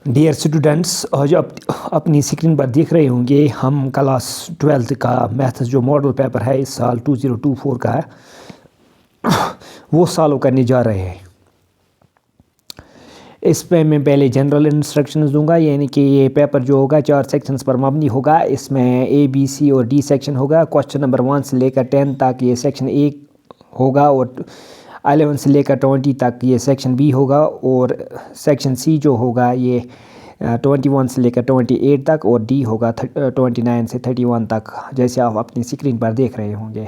Dear students, جو اپنی screen پر دیکھ رہے ہوں گے، ہم کلاس 12 کا میتھس جو ماڈل پیپر ہے اس سال 2024 کا ہے وہ سالو کرنے جا رہے ہیں۔ اس پہ میں پہلے جنرل انسٹرکشنز دوں گا، یعنی کہ یہ پیپر جو ہوگا 4 سیکشنز پر مبنی ہوگا۔ اس میں اے بی سی اور ڈی سیکشن ہوگا۔ کوسچن نمبر 1 سے لے کر 10 تک یہ سیکشن A ہوگا، اور 11 سے لے کر 20 تک یہ سیکشن B ہوگا، اور سیکشن C جو ہوگا یہ 21 سے لے کر 28 تک، اور D ہوگا 29 سے 31 تک، جیسے آپ اپنی اسکرین پر دیکھ رہے ہوں گے۔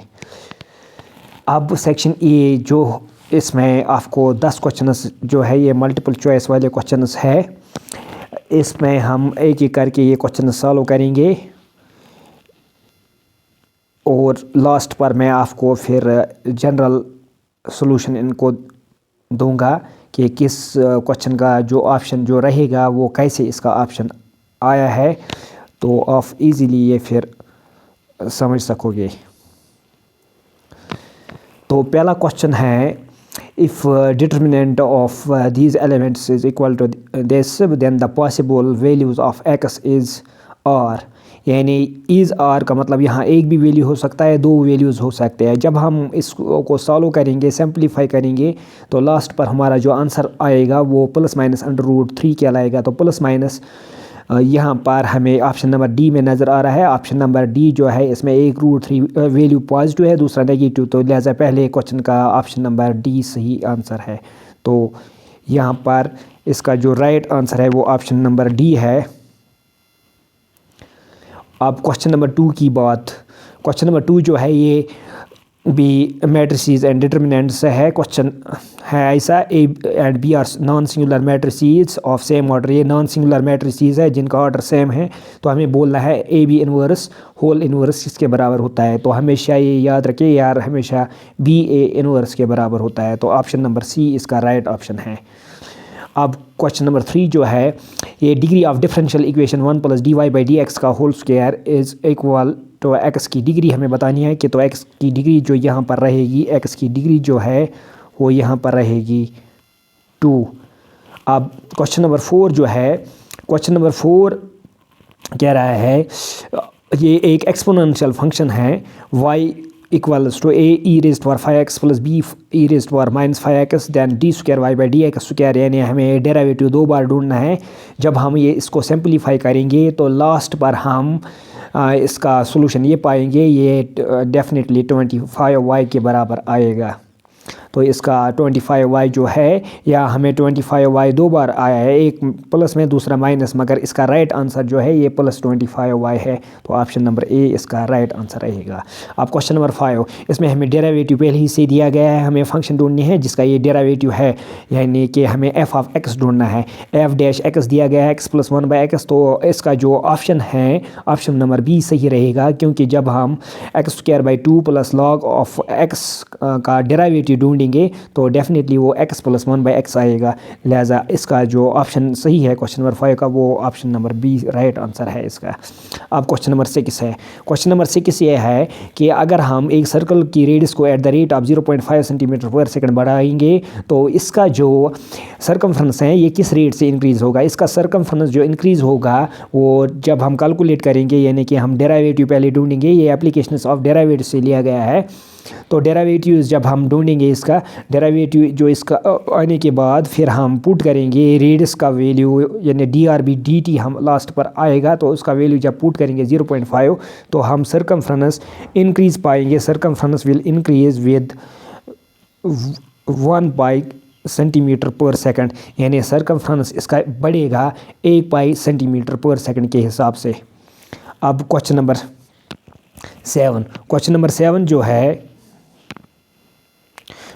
اب سیکشن A جو اس میں آپ کو 10 کوسچنز جو ہے یہ ملٹیپل چوائس والے کوسچنز ہے۔ اس میں ہم ایک ایک کر کے یہ کوسچنز سالو کریں گے، اور لاسٹ پر میں آپ کو پھر جنرل سولوشن ان کو دوں گا کہ کس کوسچن کا جو آپشن جو رہے گا وہ کیسے اس کا آپشن آیا ہے، تو آپ ایزیلی یہ پھر سمجھ سکو گے۔ تو پہلا کوسچن ہے if determinant of these elements is equal to this then the possible values of x is r، یعنی از آر کا مطلب یہاں ایک بھی ویلیو ہو سکتا ہے، 2 ویلیوز ہو سکتے ہیں۔ جب ہم اس کو سالو کریں گے، سمپلیفائی کریں گے، تو لاسٹ پر ہمارا جو آنسر آئے گا وہ +-√3 کہلائے گا۔ تو پلس مائنس یہاں پر ہمیں آپشن نمبر ڈی میں نظر آ رہا ہے۔ آپشن نمبر ڈی جو ہے اس میں ایک √3 ویلیو پازیٹیو ہے، دوسرا نیگیٹو، تو لہٰذا پہلے کوسچن کا آپشن نمبر ڈی صحیح آنسر ہے۔ تو یہاں پر اس کا جو رائٹ آنسر ہے وہ آپشن نمبر ڈی ہے۔ اب کوسچن نمبر 2 کی بات، کوسچن نمبر 2 جو ہے یہ بھی میٹریسیز اینڈ ڈٹرمننٹس ہے۔ کوسچن ہے ایسا، A and B are non singular matrices of same order, یہ نان سنگولر میٹریسیز ہے جن کا آرڈر سیم ہے، تو ہمیں بولنا ہے اے بی انورس ہول انورس کس کے برابر ہوتا ہے۔ تو ہمیشہ یہ یاد رکھیں یار، ہمیشہ بی اے انورس کے برابر ہوتا ہے، تو آپشن نمبر سی اس کا رائٹ آپشن ہے۔ اب کوسچن نمبر 3 جو ہے یہ degree of differential equation 1 + dy/dx کا whole square is equal to x کی ڈگری ہمیں بتانی ہے کہ تو ایکس کی ڈگری جو یہاں پر رہے گی، ایکس کی ڈگری جو ہے وہ یہاں پر رہے گی 2۔ اب کوسچن نمبر 4 جو ہے، کوسچن نمبر 4 کہہ رہا ہے یہ ایک ایکسپوننشیل فنکشن ہے y = a e⁵x + b e⁻⁻x then d²y/dx²، یعنی ہمیں ڈیریویٹیو 2 بار ڈھونڈنا ہے۔ جب ہم یہ اس کو سمپلیفائی کریں گے تو لاسٹ پر ہم اس کا سولوشن یہ پائیں گے، یہ ڈیفینیٹلی 25y کے برابر آئے گا۔ تو اس کا 25y جو ہے، یا ہمیں 25y 2 بار آیا ہے، ایک پلس میں دوسرا مائنس، مگر اس کا رائٹ آنسر جو ہے یہ +25y ہے، تو آپشن نمبر اے اس کا رائٹ آنسر رہے گا۔ اب کوسچن نمبر 5، اس میں ہمیں ڈیریویٹیو پہلے ہی سے دیا گیا ہے، ہمیں فنکشن ڈھونڈنی ہے جس کا یہ ڈیریویٹیو ہے، یعنی کہ ہمیں f(x) ڈھونڈنا ہے۔ f' دیا گیا ہے x + 1/x، تو اس کا جو آپشن ہے آپشن نمبر بی صحیح رہے گا، کیونکہ جب ہم x² 2 + log of x کا ڈیریویٹیو ڈھونڈیں گے تو ڈیفینیٹلی وہ x + 1/x آئے گا، لہٰذا اس کا جو آپشن صحیح ہے کوسچن نمبر 5 کا وہ option number be right answer ہے اس کا۔ اب کوسچن نمبر 6 ہے، کوسچن نمبر 6 یہ ہے کہ اگر ہم ایک سرکل کی ریڈس کو @0.5 cm/s بڑھائیں گے تو اس کا جو سرکمفرنس ہے یہ کس ریٹ سے انکریز ہوگا۔ اس کا سرکمفرنس جو انکریز ہوگا وہ جب ہم کیلکولیٹ کریں گے، یعنی کہ ہم ڈیریویٹیو پہلے ڈھونڈیں گے، یہ اپلیکیشنز آف ڈیریویٹیو سے لیا گیا ہے۔ تو ڈیریویٹیوز جب ہم ڈھونڈیں گے، اس کا ڈیریویٹیو جو اس کا آنے کے بعد پھر ہم پوٹ کریں گے ریڈس کا ویلیو، یعنی dr/dt ہم لاسٹ پر آئے گا، تو اس کا ویلیو جب پوٹ کریں گے 0.5 تو ہم سرکمفرنس انکریز پائیں گے۔ Circumference will increase with 1 cm/s، یعنی سرکمفرنس اس کا بڑھے گا 1 cm/s کے حساب سے۔ اب کوسچن نمبر 7، کوسچن نمبر 7 جو ہے،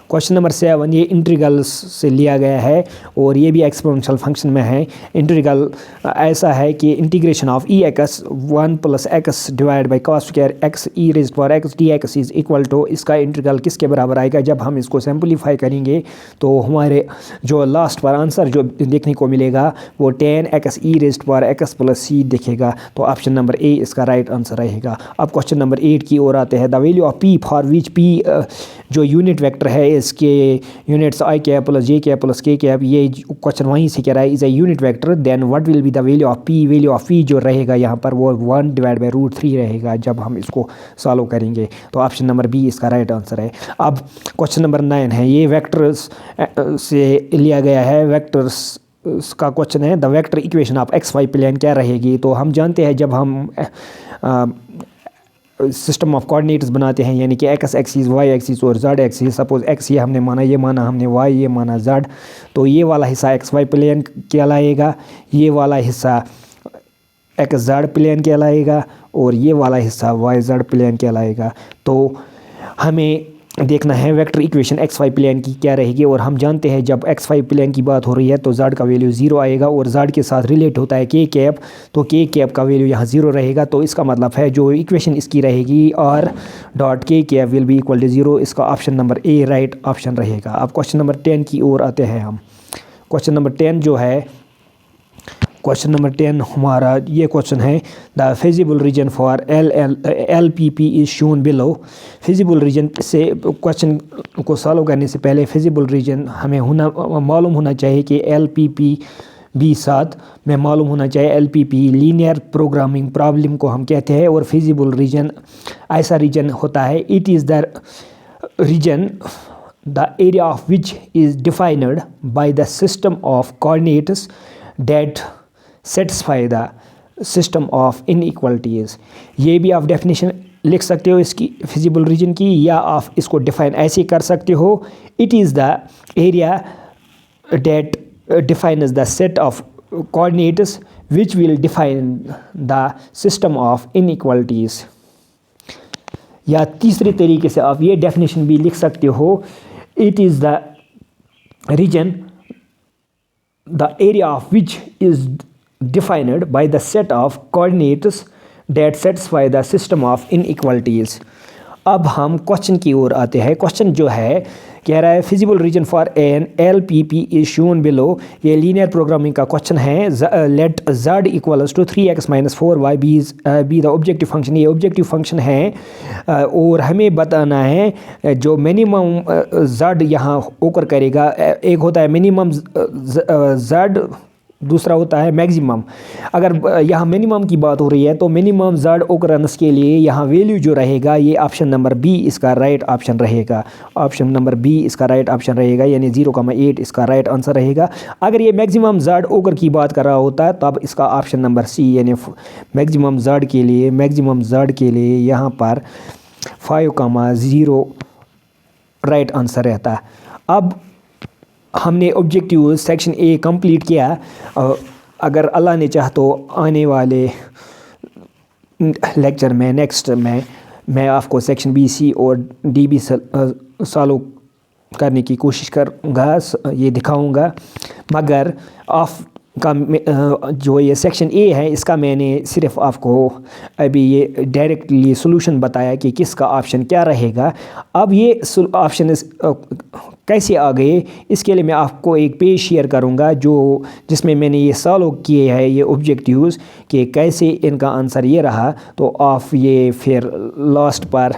کوسچن نمبر 7 یہ انٹیگرلس سے لیا گیا ہے، اور یہ بھی ایکسپوننشیل فنکشن میں ہے۔ انٹیگرل ایسا ہے کہ integration of ex 1 + x / cos²x e⁻x dx is equal to, اس کا انٹیگرل کس کے برابر آئے گا۔ جب ہم اس کو سمپلیفائی کریں گے تو ہمارے جو لاسٹ پر آنسر جو دیکھنے کو ملے گا وہ tan x e⁻x + c دکھے گا، تو آپشن نمبر اے اس کا رائٹ آنسر رہے گا۔ اب کوسچن نمبر 8 کی اور آتے ہیں، the value of p for which p جو یونٹ ویکٹر ہے एस के units i cap plus j cap plus k cap, ये क्वेश्चन वहीं से कह रहा है is a unit vector, then what will be the value of p, value of p जो रहेगा यहाँ पर वो 1/√3 रहेगा जब हम इसको सॉल्व करेंगे। तो ऑप्शन नंबर बी इसका राइट आंसर है। अब क्वेश्चन नंबर 9 है, ये वेक्टर्स से लिया गया है, वेक्टर्स का क्वेश्चन है the vector equation of x y plane क्या रहेगी। तो हम जानते हैं जब हम सिस्टम ऑफ कोऑर्डिनेट्स बनाते हैं यानी कि एक्स एक्सिस वाई एक्सिस और जेड एक्सिस, सपोज एक्स ये हमने माना, ये माना हमने वाई, ये माना जेड, तो ये वाला हिस्सा एक्स वाई प्लेन कहलाएगा, ये वाला हिस्सा एक्स जेड प्लेन कहलाएगा और ये वाला हिस्सा वाई जेड प्लेन कहलाएगा। तो हमें देखना है vector equation x y plane की क्या रहेगी, और हम जानते हैं जब एक्स वाई प्लेन की बात हो रही है तो जेड का वैल्यू 0 आएगा और जेड के साथ रिलेट होता है के कैप, तो के कैप का वैल्यू यहाँ 0 रहेगा। तो इसका मतलब है जो इक्वेशन इसकी रहेगी r dot k cap will be equal to 0, इसका option number A right option रहेगा। अब क्वेश्चन नंबर 10 की ओर आते हैं हम। क्वेश्चन नंबर 10 जो है, क्वेश्चन नंबर 10 हमारा ये क्वेश्चन है the feasible region for L P P is shown below. Feasible region से क्वेश्चन को सॉल्व करने से पहले फिजिबल रीजन हमें मालूम होना चाहिए कि एल पी पी बी साथ में मालूम होना चाहिए। L P P linear programming problem को हम कहते हैं और फिजिबल रीजन ऐसा रीजन होता है, it is the region the area of which is defined by the system of coordinates that satisfy the system of inequalities. ये भी आप डेफिनेशन लिख सकते हो इसकी फिजिबल रीजन की, या आप इसको डिफाइन ऐसे कर सकते हो, it is the area that defines the set of coordinates which will define the system of inequalities. या तीसरे तरीके से आप ये डेफिनेशन भी लिख सकते हो, it is the region the area of which is defined by the set of coordinates that satisfy the system of inequalities। अब हम क्वेश्चन की ओर आते हैं। क्वेश्चन जो है कह रहा है feasible region for an L P P is shown below. ये लीनियर प्रोग्रामिंग का क्वेश्चन है। Let Z equals to 3x-4y be the objective function. ये ऑब्जेक्टिव फंक्शन है और हमें बताना है जो मिनिमम जेड यहाँ ओकर करेगा। एक होता है मिनिमम जेड, दूसरा होता है मैक्सिमम। अगर यहाँ मिनिमम की बात हो रही है तो मिनिमम जेड ओकरेंस के लिए यहाँ वैल्यू जो रहेगा ये ऑप्शन नंबर बी इसका राइट ऑप्शन रहेगा। ऑप्शन नंबर बी इसका राइट ऑप्शन रहेगा, यानी 0,8 इसका राइट आंसर रहेगा। अगर ये मैक्सिमम जेड ओकर की बात कर रहा होता है तब इसका ऑप्शन नंबर सी यानी मैक्सिमम जेड के लिए यहाँ पर 5,0 राइट आंसर रहता है। अब हमने ऑब्जेक्टिव सेक्शन ए कंप्लीट किया। अगर अल्लाह ने चाह तो आने वाले लेक्चर में नेक्स्ट में मैं आपको सेक्शन बी सी और डी भी सॉल्व करने की कोशिश करूँगा, ये दिखाऊँगा। मगर आप का जो ये सेक्शन ए है इसका मैंने सिर्फ आपको अभी ये डायरेक्टली सॉल्यूशन बताया कि किसका ऑप्शन क्या रहेगा। अब ये ऑप्शन कैसे आ गए इसके लिए मैं आपको एक पेज शेयर करूंगा जिसमें मैंने ये सॉल्व किए हैं ये ऑब्जेक्टिव्स कि कैसे इनका आंसर ये रहा। तो आप ये फिर लास्ट पर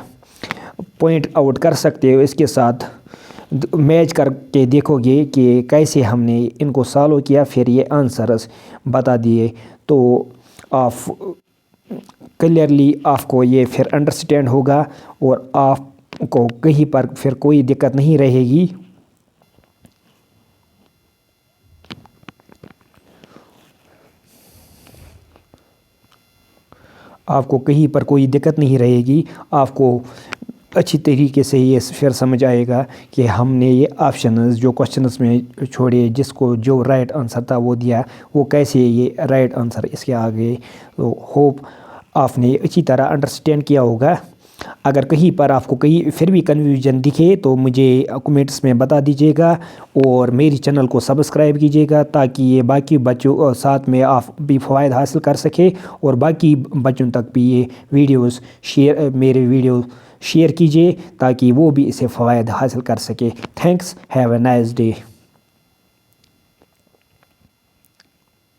पॉइंट आउट कर सकते हो, इसके साथ मैच करके देखोगे कि कैसे हमने इनको सॉल्व किया, फिर ये आंसर्स बता दिए तो आप क्लियरली आपको ये फिर अंडरस्टैंड होगा और आपको कहीं पर फिर कोई दिक्कत नहीं रहेगी। आपको कहीं पर कोई दिक्कत नहीं रहेगी, आपको अच्छी तरीके से ये फिर समझ आएगा कि हमने ये ऑप्शंस जो क्वेश्चंस में छोड़े, जिसको जो राइट आंसर था वो दिया, वो कैसे ये राइट आंसर इसके आगे। तो होप आपने अच्छी तरह अंडरस्टैंड किया होगा। अगर कहीं पर आपको कहीं फिर भी कन्फ्यूजन दिखे तो मुझे कमेंट्स में बता दीजिएगा और मेरी चैनल को सब्सक्राइब कीजिएगा ताकि ये बाकी बच्चों साथ में आप भी फ़वाइद हासिल कर सके और बाकी बच्चों तक भी ये वीडियोस मेरे वीडियो शेयर कीजिए ताकि वो भी इसे फ़वाइद हासिल कर सके। Thanks, have a nice day.